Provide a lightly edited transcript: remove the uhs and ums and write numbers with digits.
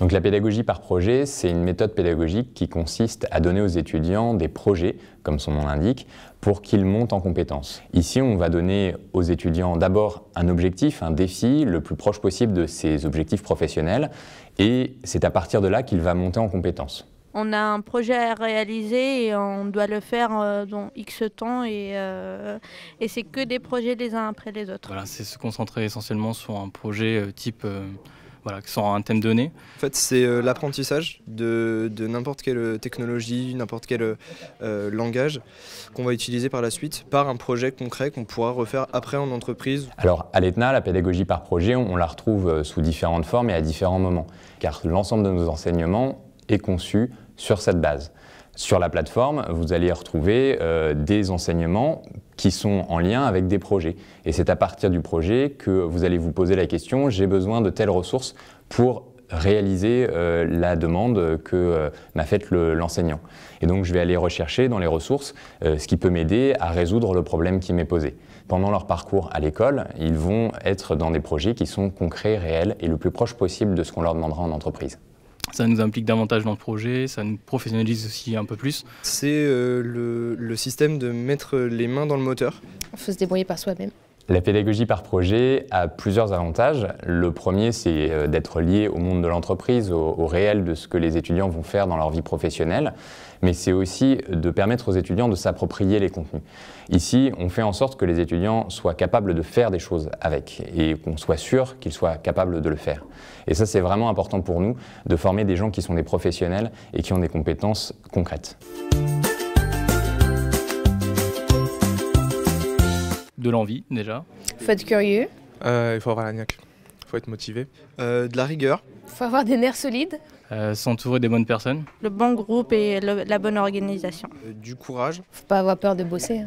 Donc la pédagogie par projet, c'est une méthode pédagogique qui consiste à donner aux étudiants des projets, comme son nom l'indique, pour qu'ils montent en compétences. Ici, on va donner aux étudiants d'abord un objectif, un défi, le plus proche possible de ses objectifs professionnels, et c'est à partir de là qu'il va monter en compétences. On a un projet à réaliser et on doit le faire dans X temps et c'est que des projets les uns après les autres. Voilà, c'est se concentrer essentiellement sur un projet type voilà, sur un thème donné. En fait, c'est l'apprentissage de n'importe quelle technologie, n'importe quel langage qu'on va utiliser par la suite par un projet concret qu'on pourra refaire après en entreprise. Alors à l'ETNA, la pédagogie par projet, on la retrouve sous différentes formes et à différents moments, car l'ensemble de nos enseignements est conçu sur cette base. Sur la plateforme, vous allez retrouver des enseignements qui sont en lien avec des projets. Et c'est à partir du projet que vous allez vous poser la question « j'ai besoin de telles ressources pour réaliser la demande que m'a faite l'enseignant ». Et donc je vais aller rechercher dans les ressources ce qui peut m'aider à résoudre le problème qui m'est posé. Pendant leur parcours à l'école, ils vont être dans des projets qui sont concrets, réels et le plus proche possible de ce qu'on leur demandera en entreprise. Ça nous implique davantage dans le projet, ça nous professionnalise aussi un peu plus. C'est le système de mettre les mains dans le moteur. Il faut se débrouiller par soi-même. La pédagogie par projet a plusieurs avantages. Le premier, c'est d'être lié au monde de l'entreprise, au réel de ce que les étudiants vont faire dans leur vie professionnelle, mais c'est aussi de permettre aux étudiants de s'approprier les contenus. Ici, on fait en sorte que les étudiants soient capables de faire des choses avec et qu'on soit sûr qu'ils soient capables de le faire. Et ça, c'est vraiment important pour nous, de former des gens qui sont des professionnels et qui ont des compétences concrètes. De l'envie déjà. Il faut être curieux. Il faut avoir la niaque, il faut être motivé. De la rigueur. Il faut avoir des nerfs solides. S'entourer des bonnes personnes. Le bon groupe et la bonne organisation. Du courage. Il ne faut pas avoir peur de bosser.